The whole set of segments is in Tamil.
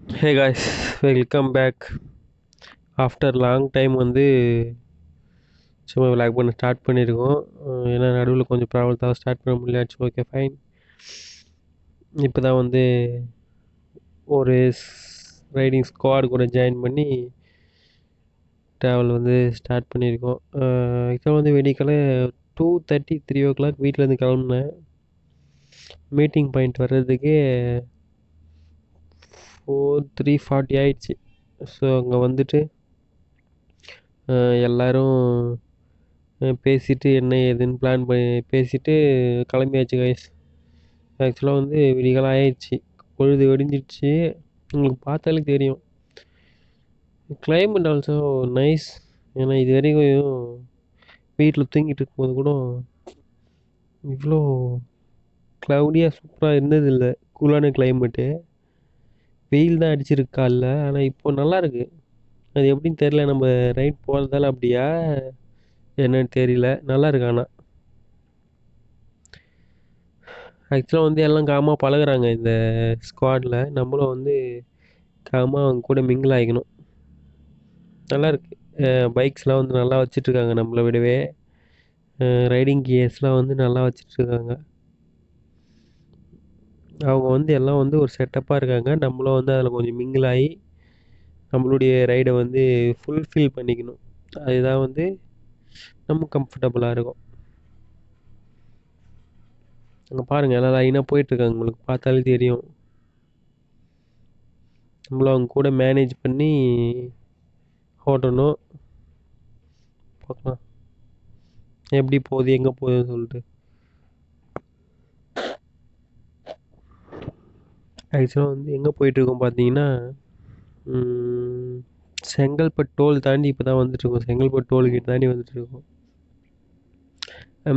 ஹே guys, welcome back. After long time வந்து சும்மா விளாக் பண்ண ஸ்டார்ட் பண்ணியிருக்கோம். ஏன்னா நடுவில் கொஞ்சம் ப்ராப்ளம் தான் ஸ்டார்ட் பண்ண முடியலாச்சு. Okay fine. இப்போ தான் வந்து ஒரு ரைடிங் ஸ்குவாட் கூட ஜாயின் பண்ணி ட்ராவல் வந்து ஸ்டார்ட் பண்ணியிருக்கோம். இப்போ வந்து வெடிக்கலை 2:30 3 o'clock வீட்டிலேருந்து கிளம்புனேன். மீட்டிங் பாயிண்ட் வர்றதுக்கே 3:40 ஆயிடுச்சு. ஸோ அங்கே வந்துட்டு எல்லோரும் பேசிவிட்டு என்ன ஏதுன்னு பிளான் பண்ணி பேசிவிட்டு கிளம்பியாச்சு கைஸ். ஆக்சுவலாக வந்து விடிகாலம் ஆயிடுச்சு, பொழுது வெடிஞ்சிடுச்சு. உங்களுக்கு பார்த்தாலே தெரியும். Climate also nice. ஏன்னா இது வரைக்கும் வீட்டில் தூங்கிட்டு இருக்கும்போது கூட இவ்வளோ க்ளவுடியாக சூப்பராக இருந்ததில்லை. கூலான கிளைமேட்டு. வெயில் தான் அடிச்சிருக்கா இல்லை, ஆனால் இப்போ நல்லாயிருக்கு. அது எப்படின்னு தெரில, நம்ம ரைட் போகிறதால அப்படியா என்னன்னு தெரியல. நல்லா இருக்கு. ஆனால் ஆக்சுவலாக வந்து எல்லாம் காமாக பழகுறாங்க இந்த ஸ்குவாடில். நம்மளும் வந்து காமாக அவங்க கூட மிங்கிள் ஆகிக்கணும். நல்லாயிருக்கு. பைக்ஸ்லாம் வந்து நல்லா வச்சிட்ருக்காங்க நம்மளை விடவே. ரைடிங் கியர்ஸ்லாம் வந்து நல்லா வச்சிட்ருக்காங்க. அவங்க வந்து எல்லாம் வந்து ஒரு செட்டப்பாக இருக்காங்க. நம்மளும் வந்து அதில் கொஞ்சம் மிங்கிள் ஆகி நம்மளுடைய ரைடை வந்து ஃபுல்ஃபில் பண்ணிக்கணும். அதுதான் வந்து நம்ம கம்ஃபர்டபுளாக இருக்கும். அங்கே பாருங்கள், எல்லாம் லைனாக போயிட்டுருக்காங்க. உங்களுக்கு பார்த்தாலே தெரியும். நம்மளும் அவங்க கூட மேனேஜ் பண்ணி ஓட்டணும். பார்க்கலாம் எப்படி போகுது, எங்கே போகுதுன்னு சொல்லிட்டு. ஆக்சுவலாக வந்து எங்கே போயிட்டுருக்கோம் பார்த்தீங்கன்னா, செங்கல்பட்டு டோல் தாண்டி இப்போ தான் வந்துட்டுருக்கோம். செங்கல்பட்டு டோல்கேட் தாண்டி வந்துட்டுருக்கோம்.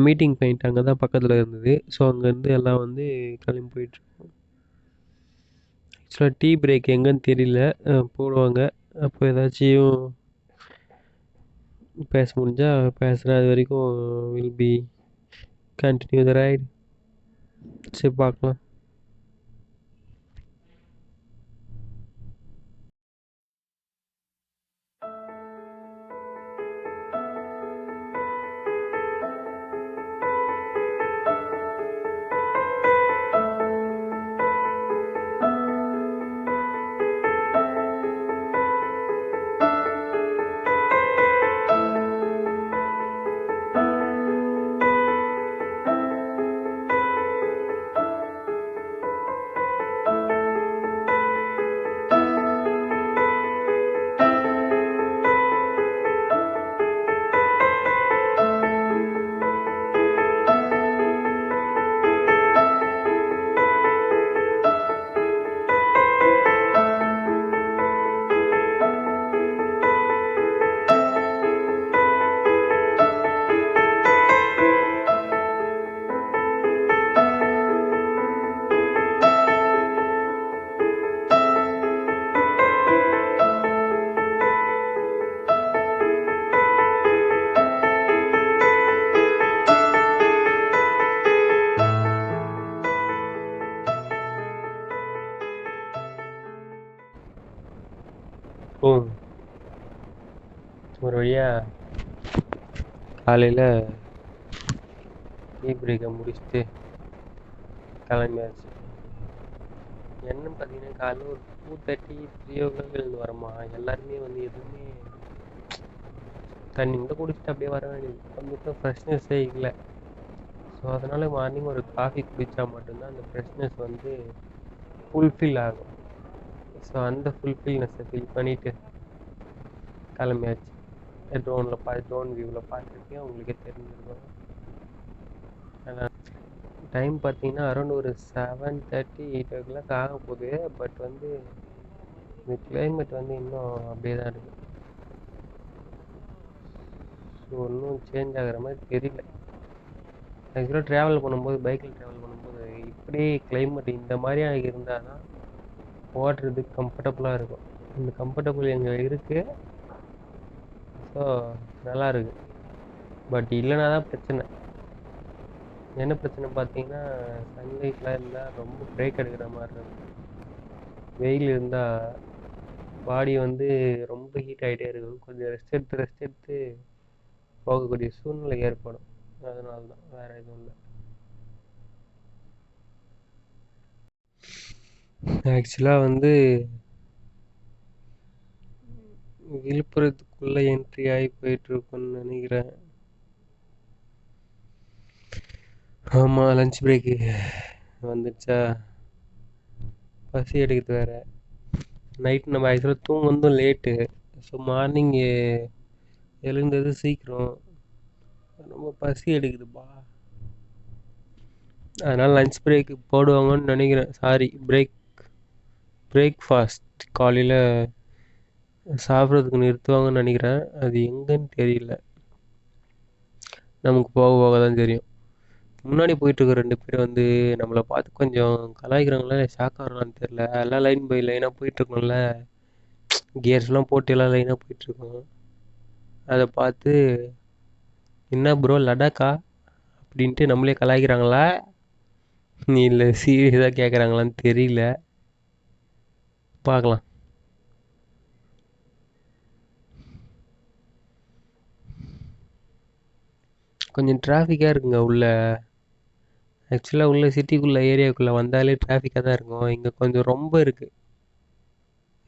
மீட்டிங் பாயிண்ட் அங்கே தான் பக்கத்தில் இருந்தது. ஸோ அங்கேருந்து எல்லாம் வந்து கிளம்பி போயிட்டுருக்கோம். ஆக்சுவலாக டீ பிரேக் எங்கேன்னு தெரியல, போடுவாங்க. அப்போ ஏதாச்சும் பேச முடிஞ்சால் பேசுகிறேன். அது வரைக்கும் will be continue the right. சரி பார்க்கலாம். ஒரு வழியாக காலையில் டீ பிரேக்கை முடிச்சுட்டு கிளம்பியாச்சு. என்னன்னு பார்த்தீங்கன்னா, காலையில் ஒரு 2:30 3 o'clock எழுந்து வரோமா. எல்லாருமே வந்து எதுவுமே தண்ணி கூட குடிச்சிட்டு அப்படியே வர வேண்டியது. கொஞ்சம் ஃப்ரெஷ்னஸ்ஸே இல்லை. ஸோ அதனால் மார்னிங் ஒரு காஃபி குடித்தா மட்டும்தான் அந்த ஃப்ரெஷ்னஸ் வந்து ஃபுல்ஃபில் ஆகும். ஸோ அந்த ஃபுல்ஃபில்னஸை ஃபில் பண்ணிவிட்டு கிளம்பியாச்சு. ட்ரோன் வியூவில் பார்த்துருக்கேன், உங்களுக்கே தெரிஞ்சிருக்கும். டைம் பார்த்தீங்கன்னா அரௌண்ட் ஒரு 7:30 8 o'clock ஆக போகுது. பட் வந்து இந்த கிளைமேட் வந்து இன்னும் அப்படியே தான் இருக்குது. ஸோ ஒன்றும் சேஞ்ச் ஆகிற மாதிரி தெரியல. ஆக்சுவலாக ட்ராவல் பண்ணும்போது, பைக்கில் ட்ராவல் பண்ணும்போது இப்படியே கிளைமேட் இந்த மாதிரியாக இருந்தால் தான் ஓட்டுறதுக்கு கம்ஃபர்டபுளாக இருக்கும். இந்த கம்ஃபர்டபுள் எங்கே இருக்குது. ஸோ நல்லா இருக்குது. பட் இல்லைனா தான் பிரச்சனை. என்ன பிரச்சனை பார்த்தீங்கன்னா, சன்லைட்லாம் இருந்தால் ரொம்ப பிரேக் எடுக்கிற மாதிரி இருக்கும். வெயில் இருந்தால் பாடி வந்து ரொம்ப ஹீட் ஆகிட்டே இருக்கும். கொஞ்சம் ரெஸ்ட் எடுத்து போகக்கூடிய சூழ்நிலை ஏற்படும். அதனால தான், வேறு எதுவும் இல்லை. ஆக்சுவலாக வந்து விழுப்புரத்துக்குள்ளே என்ட்ரி ஆகி போயிட்டுருக்குன்னு நினைக்கிறேன். ஆமாம், லஞ்ச் பிரேக்கு வந்துடுச்சா? பசி எடுக்குது வேறு. நைட் நம்ம ஆக்சுவலாக தூங்க வந்தும் லேட்டு. ஸோ மார்னிங் எழுந்தது சீக்கிரம். ரொம்ப பசி எடுக்குதுப்பா. அதனால் லஞ்ச் பிரேக்கு போடுவாங்கன்னு நினைக்கிறேன். சாரி, பிரேக்ஃபாஸ்ட் காலையில் சாப்பிட்றதுக்கு நிறுத்துவாங்கன்னு நினைக்கிறேன். அது எங்கன்னு தெரியல, நமக்கு போக போக தான் தெரியும். முன்னாடி போயிட்டுருக்க 2 பேர் வந்து நம்மளை பார்த்து கொஞ்சம் கலாய்க்கிறாங்களா, ஷாக் ஆகிறாங்களான்னு தெரில. எல்லாம் லைன் பை லைனாக போயிட்டுருக்கோம்ல, கியர்ஸ்லாம் போட்டு எல்லாம் லைனாக போயிட்டுருக்கோம். அதை பார்த்து, என்ன ப்ரோ லடாக்கா அப்படின்ட்டு நம்மளே கலாய்க்கிறாங்களா, நீ இல்லை சீரியஸாக கேட்குறாங்களான்னு தெரியல. பார்க்கலாம். கொஞ்சம் டிராஃபிக்காக இருக்குங்க உள்ள. ஆக்சுவலாக உள்ள சிட்டிக்குள்ளே ஏரியாவுக்குள்ளே வந்தாலே டிராஃபிக்காக தான் இருக்கும். இங்கே கொஞ்சம் ரொம்ப இருக்குது,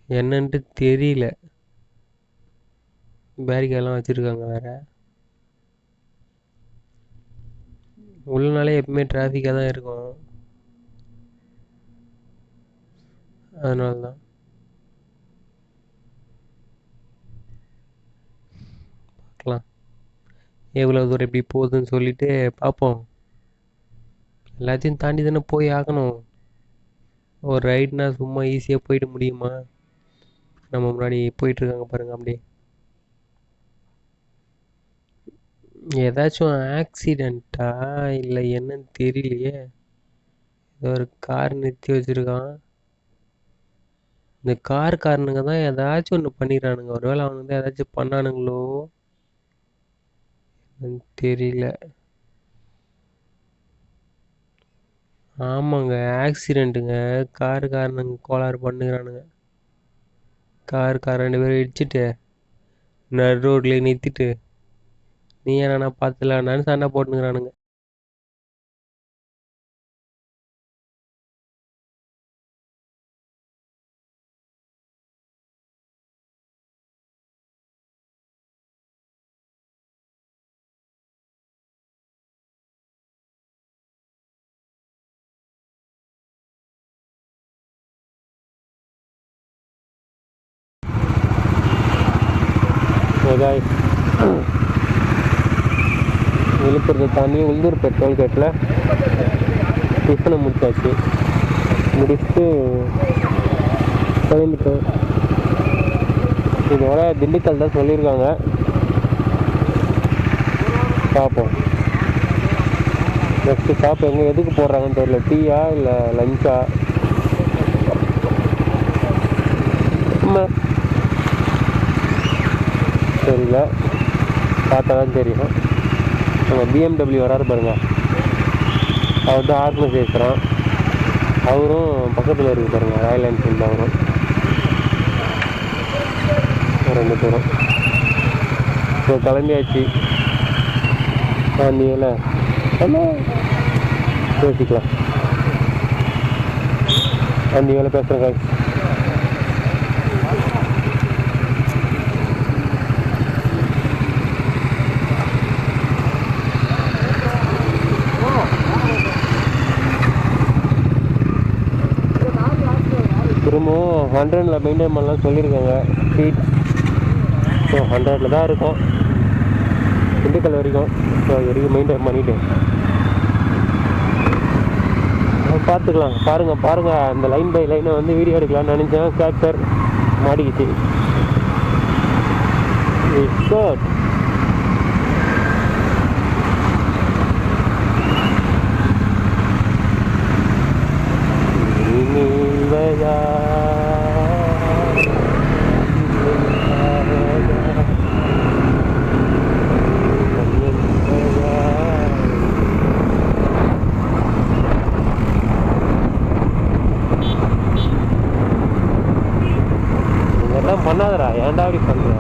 என்னன்ட்டு தெரியல. பேரிகார்டெலாம் வச்சுருக்காங்க வேறு. உள்ளனாலே எப்பவுமே டிராஃபிக்காக தான் இருக்கும். அதனால தான். பார்க்கலாம் எவ்வளோ தூரம் எப்படி போகுதுன்னு சொல்லிட்டு பார்ப்போம். எல்லாத்தையும் தாண்டி தானே போய் ஆகணும். ஒரு ரைட்னா சும்மா ஈஸியாக போயிட முடியுமா? நம்ம முன்னாடி போயிட்டுருக்காங்க பாருங்கள் அப்படியே. ஏதாச்சும் ஆக்சிடெண்ட்டா இல்லை என்னன்னு தெரியலையே. ஏதோ ஒரு கார் நிறுத்தி வச்சுருக்கான். இந்த காருக்காரனுங்க தான் ஏதாச்சும் ஒன்று பண்ணிடுறானுங்க. ஒருவேளை அவனுங்க தான் ஏதாச்சும் பண்ணானுங்களோ தெரியல. ஆமாங்க, ஆக்சிடெண்ட்டுங்க. காருக்காரனுங்க கோளாறு பண்ணுகிறானுங்க. கார் 2 பேரும் இடிச்சிட்டு நடு ரோட்லேயே நிறுத்திட்டு, நீ என்னன்னா பார்த்துலான்னு சண்டை போட்டுங்கிறானுங்க. ஏதாய் விழுப்புரத்தை தாண்டி உளுந்தூர் பெட்ரோல் கேட்டில் டிஃபனை முடிச்சாச்சு. முடிச்சுட்டு கிளம்பிட்டோம். இதோட திண்டுக்கல் தான் சொல்லியிருக்காங்க, பார்ப்போம். நெக்ஸ்ட்டு ஷாப் எங்கே எதுக்கு போடுறாங்கன்னு தெரியல. டீயா இல்லை லஞ்சா? தெரியல, பார்த்தா தான் தெரியும். நம்ம பிஎம்டபிள்யூ வராரு பாருங்க, அவர் தான் ஆர்கனைஸ் பேசுகிறான். அவரும் பக்கத்தில் இருக்குது பாருங்கள், ராயல் என்ஃபீல்டு. அவரும் 2 பேரும் இப்போ கிளம்பியாச்சு. நீல பேசிக்கலாம். அந்த வேலை பேசுகிறேன். திரும்பவும் 100ல் மெயின்டைன் பண்ணலாம் சொல்லியிருக்காங்க ஸ்பீட். ஸோ 100ல் தான் இருக்கும் திண்டுக்கல் வரைக்கும். ஸோ அது வரைக்கும் மெயின்டைன் பண்ணிவிட்டு பார்த்துக்கலாம். பாருங்கள் அந்த லைன் பை லைனை வந்து வீடியோ எடுக்கலாம்னு நினச்சேன். கேப்சர் மாடிக்கிச்சு. It's good. பண்ணாதடா, ஏன்டா அப்படி பண்ற?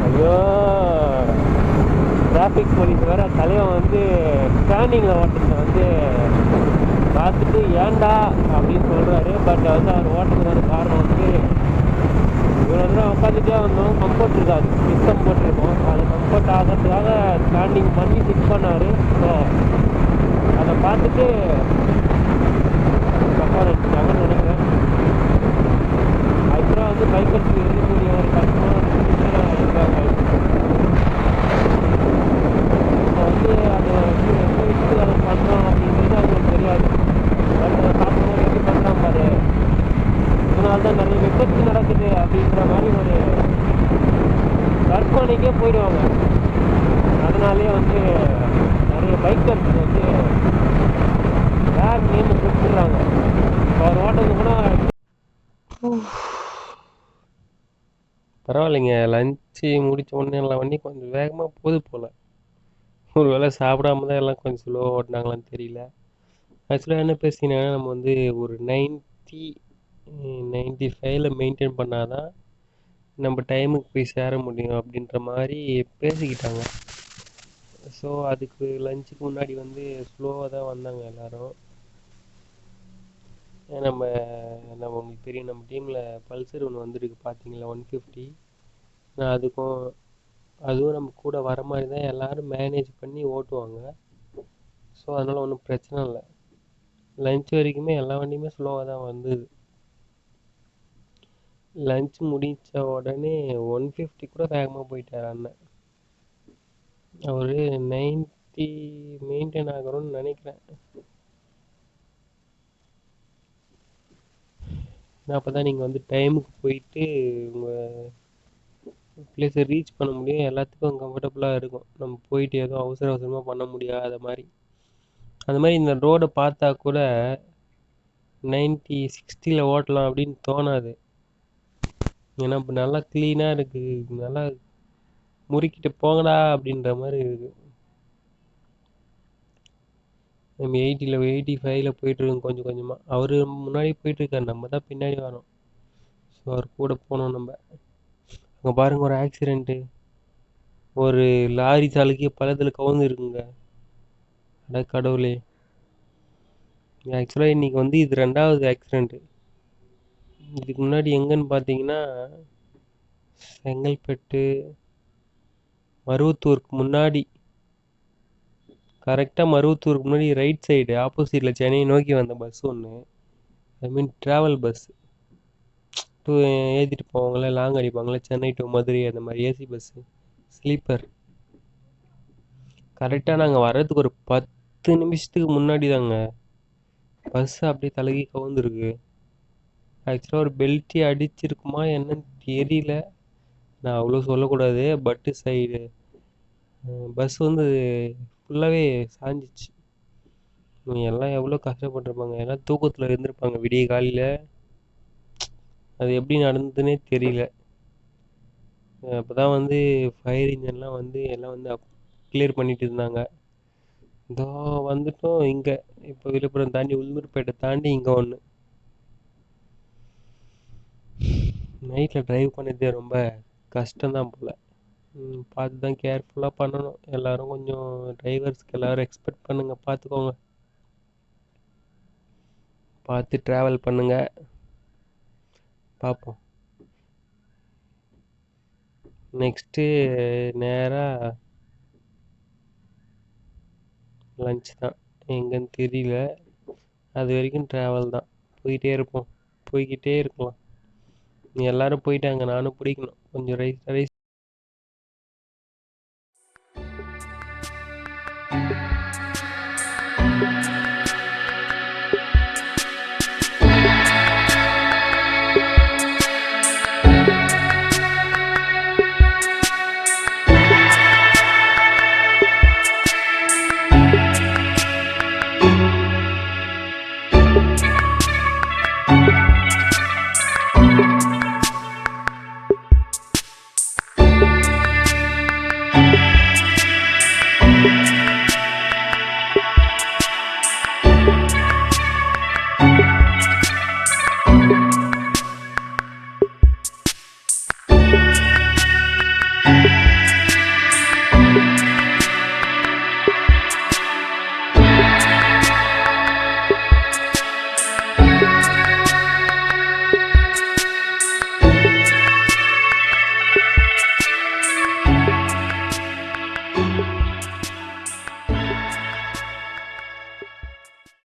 ஐயோ, டிராஃபிக் போலீஸ் வேற தலைவன் வந்து ஸ்டாண்டிங்கில் ஓட்டுறத வந்து பார்த்துட்டு ஏன்டா அப்படின்னு சொல்கிறாரு. பட் வந்து அவர் ஓட்டுறதுக்கான காரணம் வந்து இவ்வளோ தூரம் உட்காந்துட்டே வந்தோம், கம்ஃபர்ட் இருக்காது, சிஸ்டம் போட்டிருக்கோம். அது கம்ஃபர்ட் ஆகிறதுக்காக ஸ்டாண்டிங் பண்ணி ஃபிக்ஸ் பண்ணார். ஸோ அதை பார்த்துட்டு தப்பாக நினச்சிட்டாங்கன்னு நினைக்கிறேன். அதுக்கப்புறம் வந்து பைக்கர்ஸுக்கு இருக்கக்கூடிய ஒரு கஷ்டமான இருக்காங்க. இப்போ வந்து அதை வந்து எப்படி வச்சு அதை பண்ணுறோம் அப்படிங்கிறது அவங்களுக்கு தெரியாது. பட் அதை பார்க்கும்போது எப்படி பண்ணுறான் பாரு, இதனால தான் நிறைய விபத்து நடக்குது அப்படின்ற மாதிரி ஒரு கற்பனைக்கே போயிடுவாங்க. அதனாலே வந்து நிறைய பைக்கர்ஸ் வந்து பேட் நேம் கொடுத்துட்றாங்க. அவர் ஓட்டது கூட பரவாயில்லைங்க. லஞ்சு முடித்த உடனே எல்லாம் வண்டி கொஞ்சம் வேகமாக போகுது போல். ஒரு வேளை சாப்பிடாம தான் எல்லாம் கொஞ்சம் ஸ்லோவாக ஓட்டினாங்களான்னு தெரியல. ஆக்சுவலாக என்ன பேசினாங்கன்னா, நம்ம வந்து ஒரு 95ல் மெயின்டைன் பண்ணால் தான் நம்ம டைமுக்கு போய் சேர முடியும் அப்படின்ற மாதிரி பேசிக்கிட்டாங்க. ஸோ அதுக்கு லஞ்சுக்கு முன்னாடி வந்து ஸ்லோவாக தான் வந்தாங்க எல்லோரும். நம்ம நம்ம உங்களுக்கு தெரியும், நம்ம டீமில் பல்சர் ஒன்று வந்துருக்கு பார்த்தீங்களா, 150. நான் அதுவும் நம்ம கூட வர மாதிரி தான் எல்லோரும் மேனேஜ் பண்ணி ஓட்டுவாங்க. ஸோ அதனால் ஒன்றும் பிரச்சனை இல்லை. லஞ்ச் வரைக்குமே எல்லா வண்டியுமே ஸ்லோவாக தான் வந்தது. லஞ்ச் முடித்த உடனே 150 கூட வேகமாக போயிட்டார் அண்ணன். அவர் 90 மெயின்டைன் ஆகிறோன்னு நினைக்கிறேன். அப்போ தான் நீங்கள் வந்து டைமுக்கு போயிட்டு உங்கள் பிளேஸை ரீச் பண்ண முடியும். எல்லாத்துக்கும் கம்ஃபர்டபுளாக இருக்கும். நம்ம போயிட்டு எதுவும் அவசரமாக பண்ண முடியாத மாதிரி. அந்த மாதிரி இந்த ரோடை பார்த்தா கூட 90-60ல் ஓட்டலாம் அப்படின்னு தோணாது. ஏன்னா இப்போ நல்லா க்ளீனாக இருக்குது, நல்லா முறுக்கிட்டு போங்கடா அப்படின்ற மாதிரி இருக்குது. நம்ம 85ல் போயிட்டுருக்கோம் கொஞ்சம் கொஞ்சமாக. அவர் முன்னாடி போயிட்டுருக்கார், நம்ம தான் பின்னாடி வரோம். ஸோ அவர் கூட போனோம் நம்ம. அங்கே பாருங்கள், ஒரு ஆக்சிடெண்ட்டு. ஒரு லாரி சாலைக்கு பள்ளத்தில் கவுந்து இருக்குங்க. அட கடவுளே. ஆக்சுவலாக இன்றைக்கி வந்து இது 2வது ஆக்சிடெண்ட்டு. இதுக்கு முன்னாடி எங்கன்னு பார்த்தீங்கன்னா, செங்கல்பட்டு மருவத்தூருக்கு முன்னாடி, கரெக்டாக மருவத்தூருக்கு முன்னாடி ரைட் சைடு ஆப்போசிட்டில் சென்னையை நோக்கி வந்த பஸ் ஒன்று, ஐ மீன் ட்ராவல் பஸ், ஏற்றிட்டு போவாங்களே, லாங் அடிப்பாங்களே, சென்னை டு மதுரை, அந்த மாதிரி ஏசி பஸ்ஸு, ஸ்லீப்பர். கரெக்டாக நாங்கள் வர்றதுக்கு ஒரு 10 நிமிஷத்துக்கு முன்னாடி தாங்க பஸ் அப்படியே தலைகி கவுந்துருக்கு. ஆக்சுவலாக ஒரு பெல்ட்டி அடிச்சிருக்குமா என்னன்னு தெரியல, நான் அவ்வளோ சொல்லக்கூடாது. பட்டு சைடு பஸ் வந்து ஃபுல்லாகவே சாஞ்சிச்சு. எல்லாம் எவ்வளோ கஷ்டப்பட்டுருப்பாங்க, எல்லாம் தூக்கத்தில் இருந்திருப்பாங்க விடிய காலையில். அது எப்படி நடந்ததுன்னே தெரியல. அப்போ தான் வந்து ஃபயர் இன்ஜின்லாம் வந்து எல்லாம் வந்து கிளியர் பண்ணிட்டு இருந்தாங்க. இதோ வந்துட்டோம் இங்கே. இப்போ விழுப்புரம் தாண்டி உளுந்தூர்பேட்டை தாண்டி இங்கே ஒன்று. நைட்டில் ட்ரைவ் பண்ணதே ரொம்ப கஷ்டம்தான் போல். பார்த்து தான் கேர்ஃபுல்லாக பண்ணணும். எல்லோரும் கொஞ்சம் டிரைவர்ஸ்க்கு எல்லோரும் எக்ஸ்பெக்ட் பண்ணுங்கள், பார்த்துக்கோங்க. பார்த்து ட்ராவல் பண்ணுங்கள். பார்ப்போம். நெக்ஸ்ட்டு நேராக லஞ்ச் தான், எங்கேன்னு தெரியல. அது வரைக்கும் ட்ராவல் தான், போயிட்டே இருப்போம், போய்கிட்டே இருக்கலாம். எல்லோரும் போயிட்டாங்க, நானும் பிடிக்கணும் கொஞ்சம் ரைஸ்